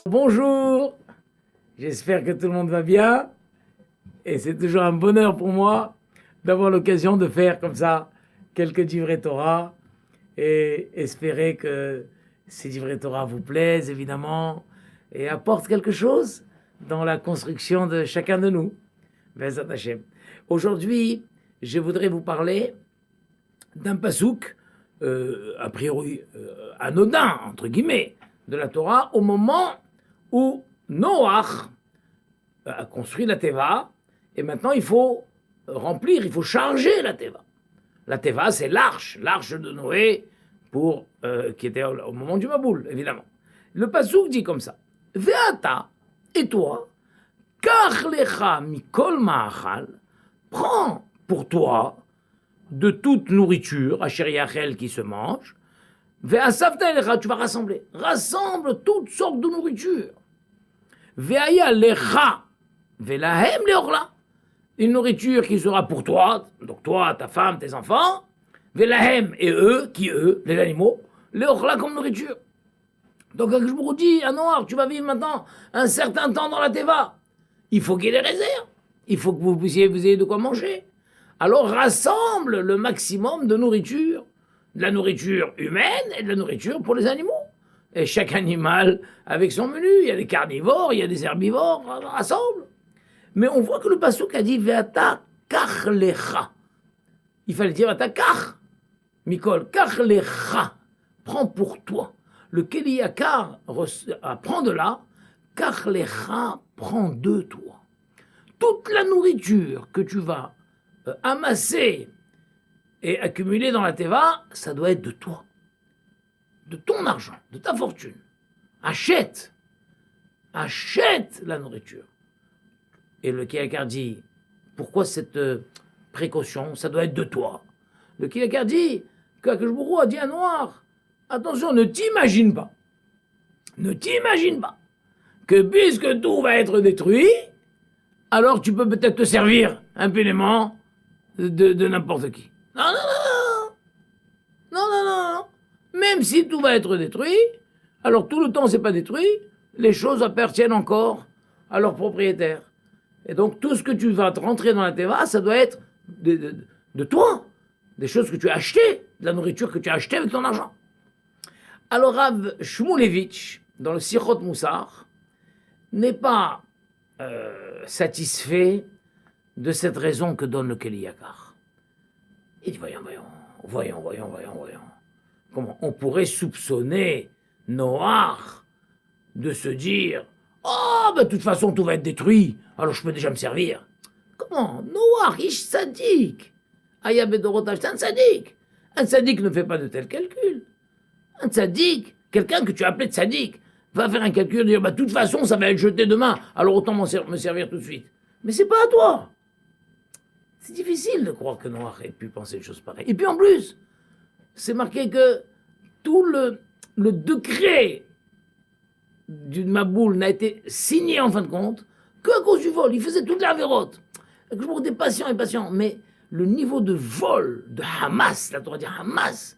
Bonjour, j'espère que tout le monde va bien et c'est toujours un bonheur pour moi d'avoir l'occasion de faire comme ça quelques divrei Torah et espérer que ces divrei Torah vous plaisent évidemment et apportent quelque chose dans la construction de chacun de nous. Bezat Hashem. Aujourd'hui, je voudrais vous parler d'un pasouk a priori anodin, entre guillemets, de la Torah au moment où Noach a construit la Teva, et maintenant il faut remplir, il faut charger la Teva. La Teva, c'est l'arche de Noé, qui était au moment du Maboul, évidemment. Le Passouk dit comme ça, Ve'ata, et toi, Kach lecha mikol ma'achal, prends pour toi de toute nourriture, Asher Yachel qui se mange, Ve'asavta elecha, tu vas rassembler, rassemble toutes sortes de nourriture. Ve'aya lecha, ve'lahem leorla, une nourriture qui sera pour toi, donc toi, ta femme, tes enfants, ve'lahem et eux, les animaux, leorla comme nourriture. Donc je vous dis à Noir, tu vas vivre maintenant un certain temps dans la Teva. Il faut qu'il y ait des réserves, il faut que vous ayez de quoi manger. Alors rassemble le maximum de nourriture, de la nourriture humaine et de la nourriture pour les animaux. Et chaque animal avec son menu, il y a des carnivores, il y a des herbivores, rassemble. Mais on voit que le passouk a dit Ve'ata kach lecha. Il fallait dire Ve'ata kach, Mikol, kach lecha, prends pour toi. Le Keliyakar apprend de là, kach lecha, prends de toi. Toute la nourriture que tu vas amasser et accumuler dans la Teva, ça doit être de toi. De ton argent, de ta fortune. Achète la nourriture. Et le Kiyakar dit, pourquoi cette précaution? Ça doit être de toi. Le Kiyakar dit, Kakash a dit à Noir, attention, ne t'imagine pas que puisque tout va être détruit, alors tu peux peut-être te servir impunément de n'importe qui. Non. Même si tout va être détruit, alors tout le temps c'est pas détruit, les choses appartiennent encore à leurs propriétaires. Et donc tout ce que tu vas te rentrer dans la Teva, ça doit être de toi, des choses que tu as achetées, de la nourriture que tu as achetée avec ton argent. Alors Rav Shmulevitch, dans le Sichot Moussar, n'est pas satisfait de cette raison que donne le Keliyakar. Il dit, voyons. Comment on pourrait soupçonner Noach de se dire de toute façon tout va être détruit, alors je peux déjà me servir. Comment Noach, ish sadique. Aya bedorotav, c'est un sadique. Un sadique ne fait pas de tels calculs. Un sadique, quelqu'un que tu as appelé de sadique, va faire un calcul et dire de toute façon ça va être jeté demain, alors autant me servir tout de suite. Mais c'est pas à toi. C'est difficile de croire que Noach ait pu penser une chose pareille. Et puis en plus, c'est marqué que tout le décret du Maboul n'a été signé en fin de compte qu'à cause du vol. Il faisait toute la vérote. Je était patient, mais le niveau de vol de Hamas, la Torah dit Hamas,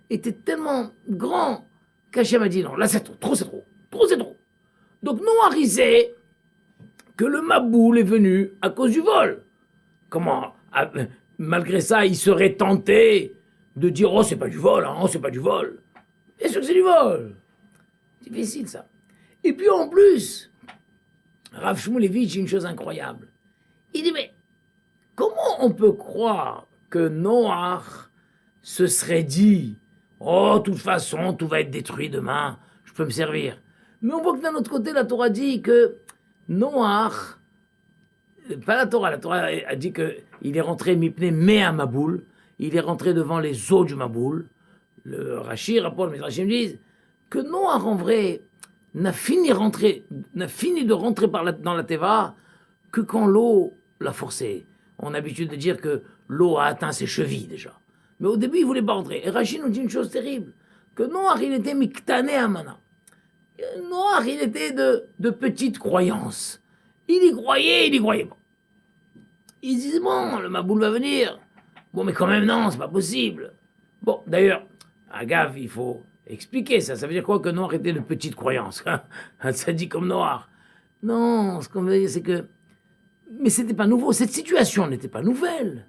était tellement grand qu'Hachem a dit non, là c'est trop. Donc Noach il sait que le Maboul est venu à cause du vol. Comment malgré ça, il serait tenté de dire c'est pas du vol, c'est pas du vol. Bien sûr que c'est du vol. Difficile ça. Et puis en plus, Rav Shmulevitch, une chose incroyable. Il dit mais comment on peut croire que Noach se serait dit « Oh, de toute façon, tout va être détruit demain, je peux me servir. » Mais on voit que d'un autre côté, la Torah dit que Noach, pas la Torah a dit qu'il est rentré mipne mea Maboul, il est rentré devant les eaux du Maboul. Le Rashi, rapport, le Midrashim disent que Noach en vrai n'a fini de rentrer dans la Teva que quand l'eau l'a forcé. On a l'habitude de dire que l'eau a atteint ses chevilles déjà. Mais au début, il ne voulait pas rentrer. Et Rashi nous dit une chose terrible, que Noach, il était miktane amana. Noach, il était de petite croyance. Il y croyait pas. Il disait, bon, le Maboul va venir. Bon, mais quand même, non, c'est pas possible. Bon, d'ailleurs, à Gave, il faut expliquer ça. Ça veut dire quoi que Noach était de petite croyance? Ça dit comme Noach. Non, ce qu'on veut dire, c'est que... Mais c'était pas nouveau. Cette situation n'était pas nouvelle.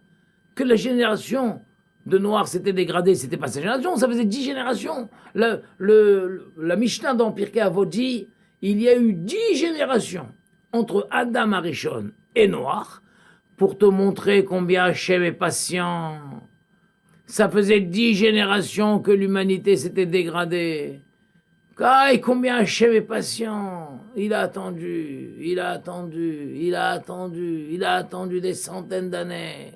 Que la génération de Noach s'était dégradée, c'était pas sa génération, ça faisait 10 générations. La Mishnah dans Pirkei Avot dit, il y a eu 10 générations entre Adam Arishon et Noach pour te montrer combien Hachem est patient. Ça faisait 10 générations que l'humanité s'était dégradée. Et combien Hachem est patient. Il a attendu des centaines d'années.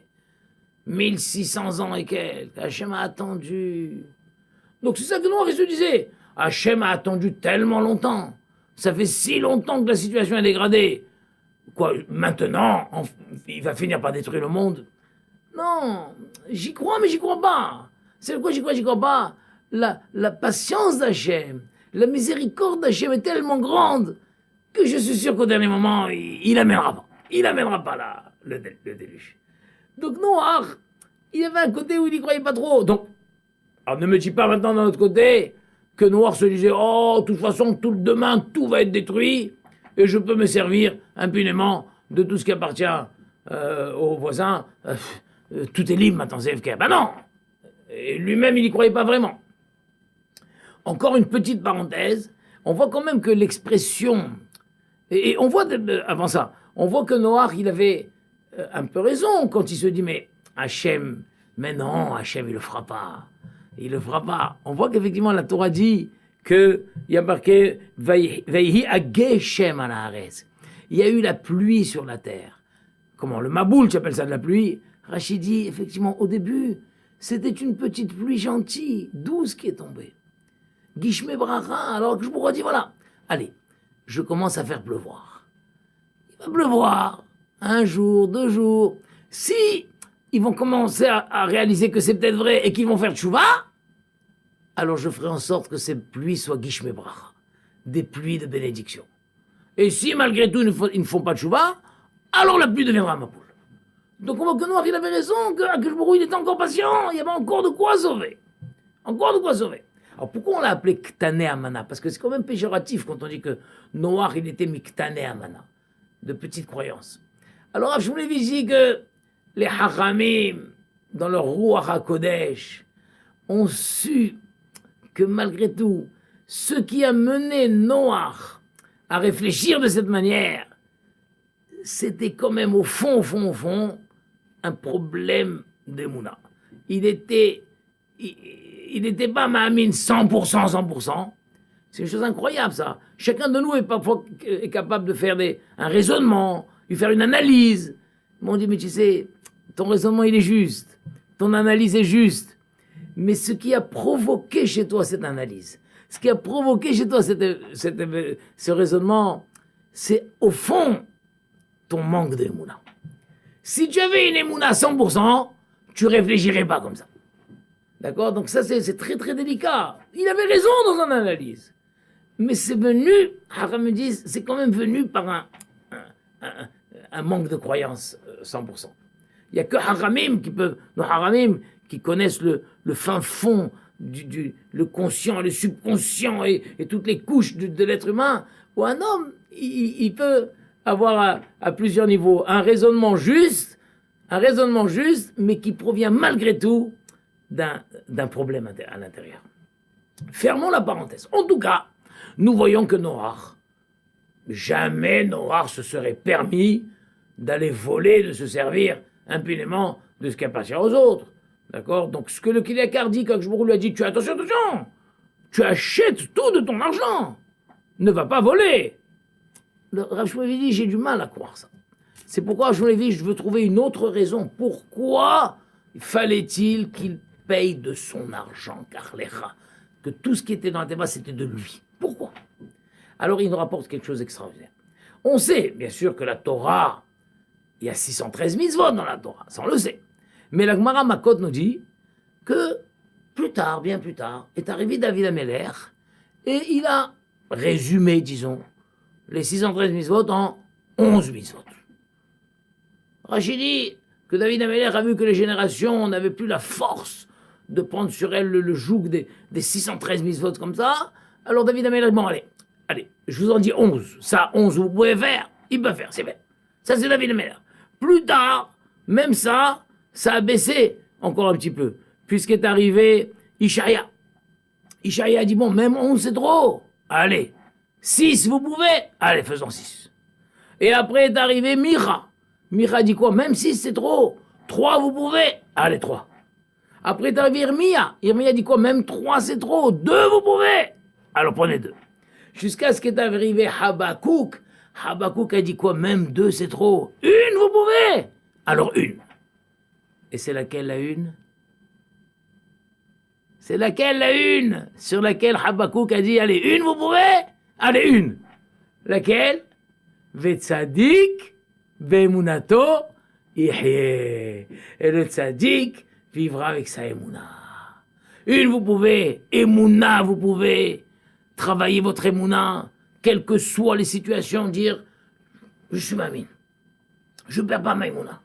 1600 ans et quelques. Hachem a attendu. Donc c'est ça que Noach se disait. Hachem a attendu tellement longtemps. Ça fait si longtemps que la situation est dégradée. Quoi, maintenant, il va finir par détruire le monde? Non, j'y crois, mais j'y crois pas. C'est quoi j'y crois pas? La patience d'Hachem, la miséricorde d'Hachem est tellement grande que je suis sûr qu'au dernier moment, il amènera pas. Il amènera pas le déluge. Donc Noach, il avait un côté où il n'y croyait pas trop. Donc, alors ne me dis pas maintenant d'un autre côté que Noach se disait « Oh, de toute façon, demain, tout va être détruit et je peux me servir impunément de tout ce qui appartient aux voisins. Tout est libre maintenant, c'est FK. » Ben non. Et lui-même, il n'y croyait pas vraiment. Encore une petite parenthèse, on voit quand même que l'expression... Et on voit, avant ça, on voit que Noach, il avait un peu raison quand il se dit, mais Hachem, mais non, Hachem, il le fera pas. Il le fera pas. On voit qu'effectivement, la Torah dit qu'il y a marqué, Vayhi ageshem ala haaretz. Il y a eu la pluie sur la terre. Comment, le Maboul, tu appelles ça de la pluie? Rachid dit, effectivement, au début, c'était une petite pluie gentille, douce qui est tombée. Gishme bracha, alors que je me dis, voilà, allez, je commence à faire pleuvoir. Il va pleuvoir, 1 jour, 2 jours. Si ils vont commencer à réaliser que c'est peut-être vrai et qu'ils vont faire tchouva, alors je ferai en sorte que ces pluies soient gishme bracha, des pluies de bénédiction. Et si malgré tout ils ne font pas tchouva, alors la pluie deviendra ma poule. Donc on voit que Noach, il avait raison, que il était encore patient, il y avait encore de quoi sauver. Encore de quoi sauver. Alors pourquoi on l'a appelé Ktane Amana? Parce que c'est quand même péjoratif quand on dit que Noach, il était Miktane Amana, de petite croyance. Alors je voulais dire que les Haramim, dans leur Ruach HaKodesh, ont su que malgré tout, ce qui a mené Noach à réfléchir de cette manière, c'était quand même au fond, un problème d'Emouna. Il n'était pas Mahamine 100%. C'est une chose incroyable, ça. Chacun de nous est parfois capable de faire un raisonnement, de faire une analyse. On dit, mais tu sais, ton raisonnement, il est juste. Ton analyse est juste. Mais ce qui a provoqué chez toi cette analyse, ce qui a provoqué chez toi ce raisonnement, c'est au fond ton manque d'émouna. Si tu avais une émouna à 100%, tu réfléchirais pas comme ça. D'accord? Donc ça, c'est très très délicat. Il avait raison dans son analyse. Mais c'est venu, Haram me disent, c'est quand même venu par un manque de croyance 100%. Il n'y a que nos Haramim qui connaissent le fin fond, le conscient, le subconscient et toutes les couches de l'être humain, où un homme, il peut avoir à plusieurs niveaux un raisonnement juste, mais qui provient malgré tout d'un problème à l'intérieur. Fermons la parenthèse. En tout cas, nous voyons que jamais Noach se serait permis d'aller voler, de se servir impunément de ce qui appartient aux autres. D'accord? Donc, ce que le Kiliakar dit, quand je lui a dit, tu attention, attention, tu achètes tout de ton argent, ne va pas voler. Le Rav Shmuel dit, j'ai du mal à croire ça. C'est pourquoi Rav Shmuel dit, je veux trouver une autre raison. Pourquoi fallait-il qu'il paye de son argent, car les rats, que tout ce qui était dans la Teva, c'était de lui. Pourquoi? Alors, il nous rapporte quelque chose d'extraordinaire. On sait, bien sûr, que la Torah, il y a 613 mitzvot dans la Torah, ça on le sait. Mais la Gemara Makot nous dit que plus tard, bien plus tard, est arrivé David Ameller et il a résumé, disons, les 613 mitzvot en 11 mitzvot. Rachid dit que David Ameller a vu que les générations n'avaient plus la force de prendre sur elles le joug des 613 mitzvot comme ça. Alors David Ameller dit, bon allez, je vous en dis 11. Ça, 11, vous pouvez faire, il peut faire, c'est bien. Ça, c'est David Ameller. Plus tard, même ça a baissé encore un petit peu, puisqu'est arrivé Ishaïa. Ishaïa a dit, bon, même 11, c'est trop. Allez, 6, vous pouvez. Allez, faisons 6. Et après est arrivé Mira. Mira dit quoi? Même 6, c'est trop. 3, vous pouvez. Allez, 3. Après est arrivé Irmia. Irmia dit quoi? Même 3, c'est trop. 2, vous pouvez. Alors, prenez 2. Jusqu'à ce qu'est arrivé Habakkuk. Habakkuk a dit quoi? Même 2, c'est trop. 1, vous pouvez. Alors, 1. Et c'est laquelle la 1? C'est laquelle la 1? Sur laquelle Habakkuk a dit, allez, 1, vous pouvez? Allez, 1. Laquelle? Vetzadik, be'emunato, yihye. Et le tzadik vivra avec sa émouna. 1, vous pouvez. Émouna, vous pouvez. Travailler votre émouna, quelles que soient les situations, dire, je suis mamine. Je ne perds pas ma émouna.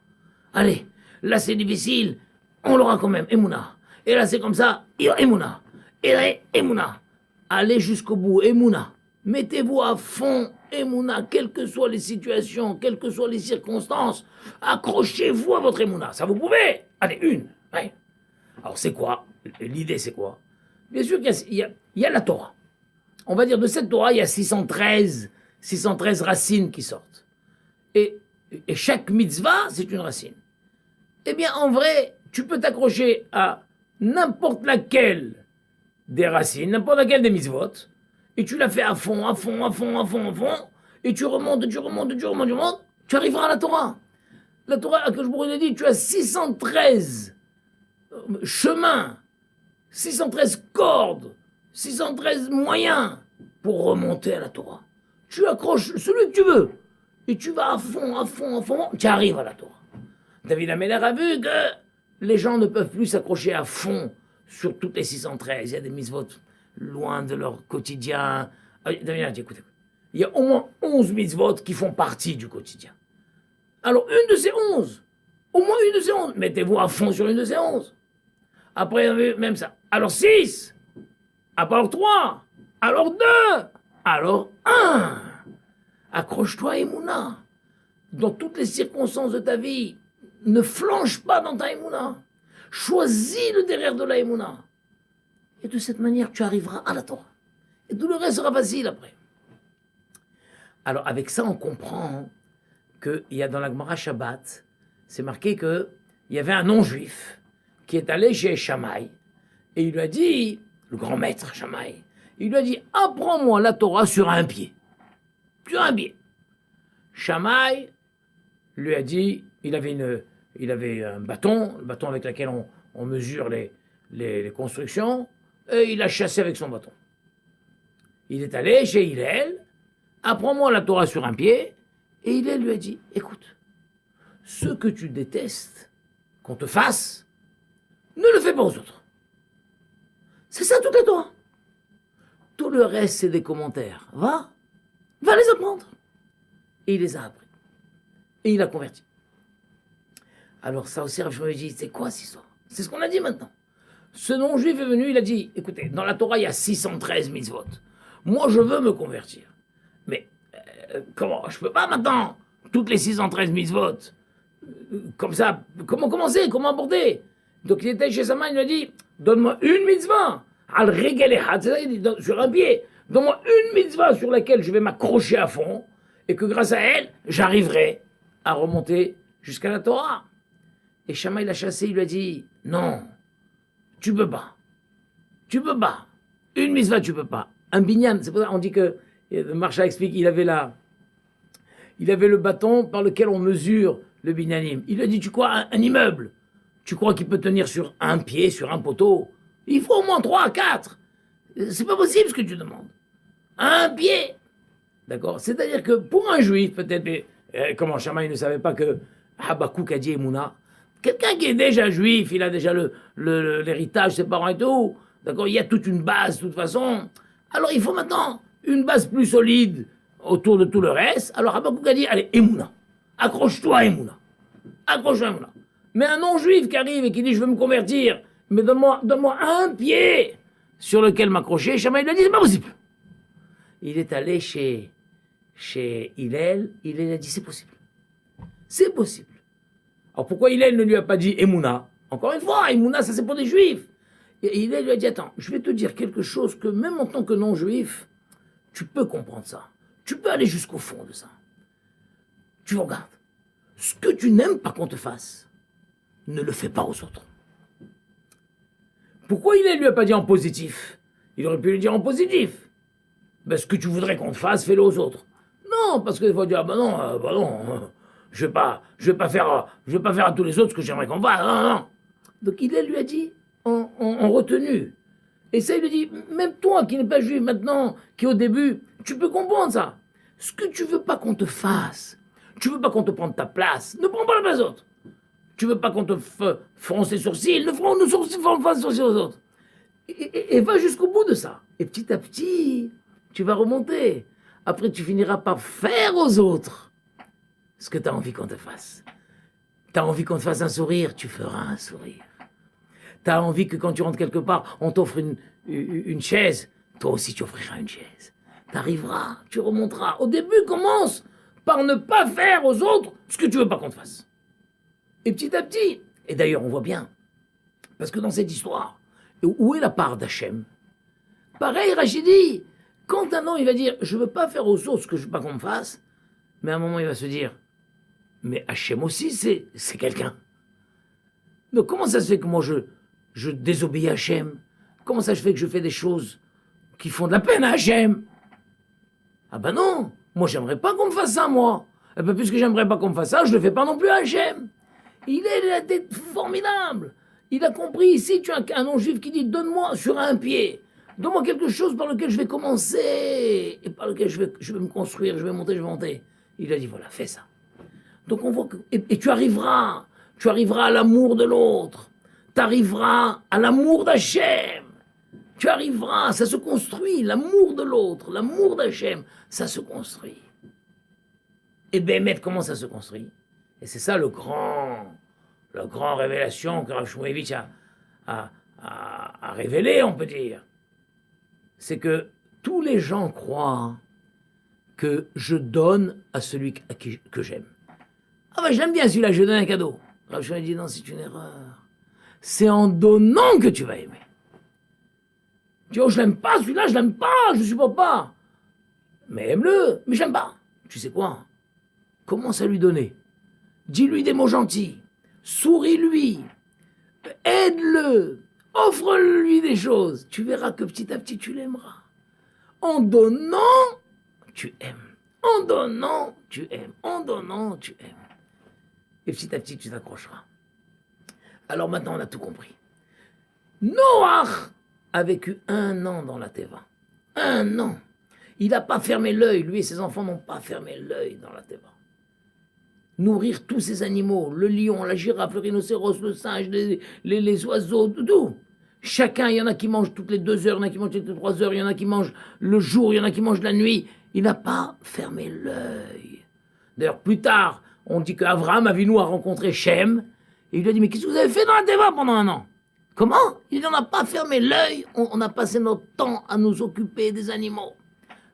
Allez, là c'est difficile, on l'aura quand même, émouna. Et là c'est comme ça, émouna. Et là, émouna. Allez jusqu'au bout, émouna. Mettez-vous à fond, émouna, quelles que soient les situations, quelles que soient les circonstances. Accrochez-vous à votre émouna, ça vous pouvez. Allez, 1. Ouais. Alors c'est quoi? L'idée c'est quoi? Bien sûr qu'il y a la Torah. On va dire de cette Torah, il y a 613 racines qui sortent. Et chaque mitzvah, c'est une racine. Eh bien, en vrai, tu peux t'accrocher à n'importe laquelle des racines, n'importe laquelle des mitzvot, et tu la fais à fond, et tu remontes, tu arriveras à la Torah. La Torah, que je vous ai dit, tu as 613 chemins, 613 cordes, 613 moyens pour remonter à la Torah. Tu accroches celui que tu veux. Et tu vas à fond, tu arrives à la Torah. David Ameller a vu que les gens ne peuvent plus s'accrocher à fond sur toutes les 613. Il y a des mitzvot loin de leur quotidien. David a dit, écoutez, il y a au moins 11 mitzvot qui font partie du quotidien. Alors, une de ces 11, au moins une de ces 11, mettez-vous à fond sur une de ces 11. Après, même ça. Alors 6. Alors 3, alors 2, alors 1. Accroche-toi, Emouna. Dans toutes les circonstances de ta vie, ne flanche pas dans ta Emouna. Choisis le derrière de la Emouna. Et de cette manière, tu arriveras à la Torah. Et tout le reste sera facile après. Alors avec ça, on comprend qu'il y a dans la Gemara Shabbat, c'est marqué qu'il y avait un non-juif qui est allé chez Shammai et il lui a dit, le grand maître Shammai, il lui a dit, apprends-moi la Torah sur un pied. Sur un pied. Shammai lui a dit, il avait un bâton, le bâton avec lequel on mesure les constructions, et il a chassé avec son bâton. Il est allé chez Hillel, apprends-moi la Torah sur un pied, et Hillel lui a dit, écoute, ce que tu détestes qu'on te fasse, ne le fais pas aux autres. C'est ça toute la Torah. Tout le reste, c'est des commentaires. Va les apprendre. Et il les a appris. Et il a converti. Alors ça aussi, je me dis, c'est quoi cette histoire? C'est ce qu'on a dit maintenant. Ce non-juif est venu, il a dit, écoutez, dans la Torah, il y a 613 mitzvot. Moi, je veux me convertir. Mais comment? Je peux pas maintenant toutes les 613 mitzvot. Comme ça, comment commencer? Comment aborder? Donc il était chez sa main, il lui a dit, donne-moi une mitzvah. Sur un pied. Donne-moi une mitzvah sur laquelle je vais m'accrocher à fond et que grâce à elle, j'arriverai à remonter jusqu'à la Torah. Et Shammai l'a chassé, il lui a dit, non, tu peux pas. Tu peux pas. Une mitzvah, tu peux pas. Un binyan, c'est pour ça qu'on dit que, Marsha explique, il avait le bâton par lequel on mesure le binyanim. Il lui a dit, tu crois, un immeuble, tu crois qu'il peut tenir sur un pied, sur un poteau? Il faut au moins 3, 4. C'est pas possible ce que tu demandes. Un pied. D'accord? C'est-à-dire que pour un juif, peut-être, comment Shammai ne savait pas que Habakkuk a dit Emouna, quelqu'un qui est déjà juif, il a déjà l'héritage, ses parents et tout, d'accord? Il y a toute une base, de toute façon. Alors il faut maintenant une base plus solide autour de tout le reste. Alors Habakkuk a dit, allez, Emouna, accroche-toi Emouna. Accroche-toi Emouna. Mais un non-juif qui arrive et qui dit, je veux me convertir, mais donne-moi un pied sur lequel m'accrocher, Shammai lui a dit, c'est pas possible. Il est allé chez Hillel, Hillel a dit, c'est possible. C'est possible. Alors pourquoi Hillel ne lui a pas dit Emouna? Encore une fois, Emouna, ça c'est pour des juifs. Et Hillel lui a dit, attends, je vais te dire quelque chose que même en tant que non-juif, tu peux comprendre ça. Tu peux aller jusqu'au fond de ça. Tu regardes. Ce que tu n'aimes pas qu'on te fasse, ne le fais pas aux autres. Pourquoi Hillel lui a pas dit en positif? Il aurait pu lui dire en positif. Ben, ce que tu voudrais qu'on te fasse, fais-le aux autres. Non, parce que des fois, dire, je vais pas faire à tous les autres ce que j'aimerais qu'on fasse. Non. Donc Hillel lui a dit en retenue. Et ça, il lui dit, même toi qui n'es pas juif maintenant, qui au début, tu peux comprendre ça. Ce que tu veux pas qu'on te fasse, tu veux pas qu'on te prenne ta place, ne prends pas la place des autres. Tu veux pas qu'on te fronce les sourcils, ne fronce les sourcils aux autres. Et va jusqu'au bout de ça. Et petit à petit, tu vas remonter. Après, tu finiras par faire aux autres ce que tu as envie qu'on te fasse. Tu as envie qu'on te fasse un sourire, tu feras un sourire. Tu as envie que quand tu rentres quelque part, on t'offre une chaise, toi aussi tu offriras une chaise. Tu arriveras, tu remonteras. Au début, commence par ne pas faire aux autres ce que tu veux pas qu'on te fasse. Et petit à petit, et d'ailleurs on voit bien, parce que dans cette histoire, où est la part d'Hachem? Pareil, Rachidi, quand un homme il va dire, je veux pas faire aux autres ce que je veux pas qu'on me fasse, mais à un moment il va se dire, mais Hachem aussi c'est quelqu'un. Donc comment ça se fait que moi je désobéis à Hachem? Comment ça se fait que je fais des choses qui font de la peine à Hachem? Ah ben non, moi j'aimerais pas qu'on me fasse ça, moi. Et ben puisque j'aimerais pas qu'on me fasse ça, je le fais pas non plus à Hachem. Il est la tête formidable. Il a compris, si tu as un non-juif qui dit, donne-moi sur un pied, donne-moi quelque chose par lequel je vais commencer, et par lequel je vais me construire, je vais monter. Il a dit, voilà, fais ça. Donc on voit que, et tu arriveras à l'amour de l'autre, tu arriveras à l'amour d'Hachem, tu arriveras, ça se construit, l'amour de l'autre, l'amour d'Hachem, ça se construit. Et Bémet, comment ça se construit? Et c'est ça la grande révélation que Rav Shmulevitch a révélé, on peut dire. C'est que tous les gens croient que je donne à celui que j'aime. Ah ben j'aime bien celui-là, je donne un cadeau. Rav Shmulevitch dit non, c'est une erreur. C'est en donnant que tu vas aimer. Tu dis, oh je l'aime pas celui-là, je l'aime pas, je ne supporte pas. Mais aime-le, mais j'aime pas. Tu sais quoi? Commence à lui donner. Dis-lui des mots gentils, souris-lui, aide-le, offre-lui des choses. Tu verras que petit à petit, tu l'aimeras. En donnant, tu aimes. En donnant, tu aimes. En donnant, tu aimes. Et petit à petit, tu t'accrocheras. Alors maintenant, on a tout compris. Noach a vécu 1 an dans la Teva. 1 an. Il n'a pas fermé l'œil. Lui et ses enfants n'ont pas fermé l'œil dans la Teva. Nourrir tous ces animaux, le lion, la girafe, le rhinocéros, le singe, les oiseaux, tout. Chacun, il y en a qui mangent toutes les 2 heures, il y en a qui mangent toutes les 3 heures, il y en a qui mangent le jour, il y en a qui mangent la nuit. Il n'a pas fermé l'œil. D'ailleurs, plus tard, on dit qu'Avraham Avinu a rencontré Shem, et il lui a dit, mais qu'est-ce que vous avez fait dans la Teva pendant 1 an? Comment? Il n'en a pas fermé l'œil, on a passé notre temps à nous occuper des animaux.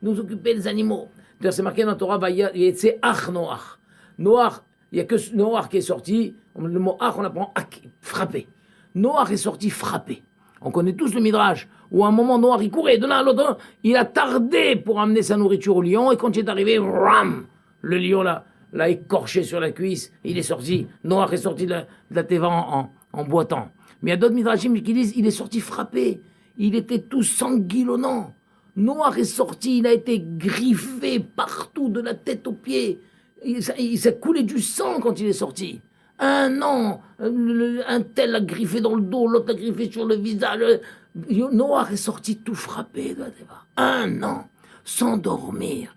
D'ailleurs, c'est marqué dans la Torah, Vayetze Ach Noach. Noach, il n'y a que Noach qui est sorti, le mot Ach, on apprend frapper. Noach est sorti frappé. On connaît tous le Midrash, où à un moment Noach il courait de l'un à l'autre, il a tardé pour amener sa nourriture au lion, et quand il est arrivé, ram, le lion là, l'a écorché sur la cuisse, il est sorti, Noach est sorti de la teva en boitant. Mais il y a d'autres midrashim qui disent il est sorti frappé, il était tout sanguillonnant. Noach est sorti, il a été griffé partout, de la tête aux pieds. Il s'est coulé du sang quand il est sorti. Un an, un tel l'a griffé dans le dos, l'autre l'a griffé sur le visage. Noach est sorti tout frappé de la teva. Un an, sans dormir,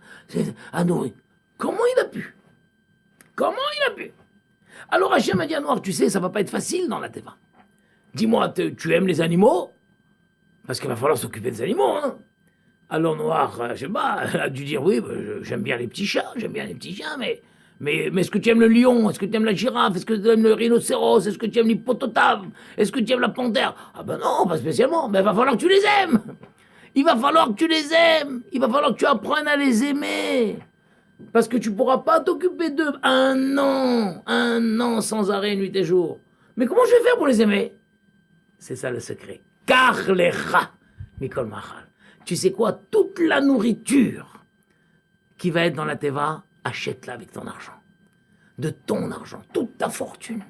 à nourrir. Comment il a pu? Comment il a pu? Alors Hachem a dit à Noach, tu sais, ça va pas être facile dans la teva. Dis-moi, tu aimes les animaux? Parce qu'il va falloir s'occuper des animaux, hein. Alors Noach, je sais pas, a dû dire, oui, j'aime bien les petits chats, j'aime bien les petits chiens, mais est-ce que tu aimes le lion? Est-ce que tu aimes la girafe? Est-ce que tu aimes le rhinocéros? Est-ce que tu aimes l'hippopotame? Est-ce que tu aimes la panthère? Ah ben non, pas spécialement, mais il va falloir que tu les aimes. Il va falloir que tu les aimes. Il va falloir que tu apprennes à les aimer. Parce que tu pourras pas t'occuper d'eux un an sans arrêt, nuit et jour. Mais comment je vais faire pour les aimer? C'est ça le secret. Car les rats, Mikol Machal. Tu sais quoi? Toute la nourriture qui va être dans la teva, achète-la avec ton argent. De ton argent, toute ta fortune.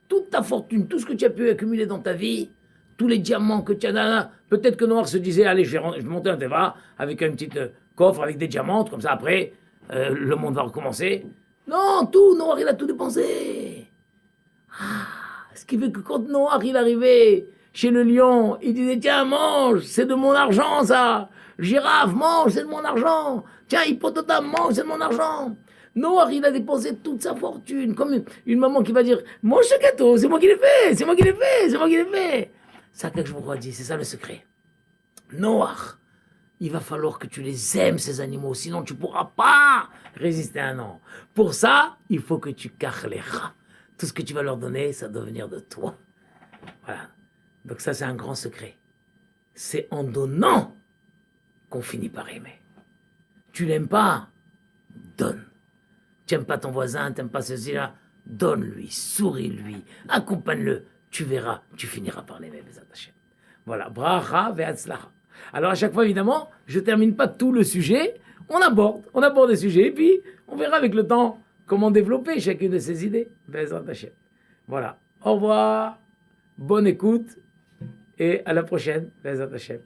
Toute ta fortune, tout ce que tu as pu accumuler dans ta vie, tous les diamants que tu as. Peut-être que Noach se disait, allez, je vais monter un teva avec un petit coffre avec des diamants, comme ça après, le monde va recommencer. Non, tout, Noach, il a tout dépensé. Ce qui fait que quand Noach, il arrivait chez le lion, il disait, tiens, mange, c'est de mon argent, ça. Girafe, mange, c'est de mon argent. Tiens, hippopotame, mange, c'est de mon argent. Noach, il a dépensé toute sa fortune, comme une maman qui va dire, mange ce gâteau, c'est moi qui l'ai fait, c'est moi qui l'ai fait, c'est moi qui l'ai fait. Ça, que je vous crois dit, c'est ça le secret. Noach, il va falloir que tu les aimes, ces animaux, sinon tu ne pourras pas résister un an. Pour ça, il faut que tu caches les rats. Tout ce que tu vas leur donner, ça doit venir de toi. Voilà. Donc ça, c'est un grand secret. C'est en donnant qu'on finit par aimer. Tu l'aimes pas, donne. Tu n'aimes pas ton voisin, tu n'aimes pas ceci-là, donne-lui, souris-lui, accompagne-le. Tu verras, tu finiras par l'aimer, Bezat Hashem. Voilà, bracha ve'atzlacha. Alors à chaque fois, évidemment, je ne termine pas tout le sujet, on aborde des sujets, et puis on verra avec le temps comment développer chacune de ces idées. Bezat Hashem. Voilà, au revoir, bonne écoute, et à la prochaine, Bezat Hashem.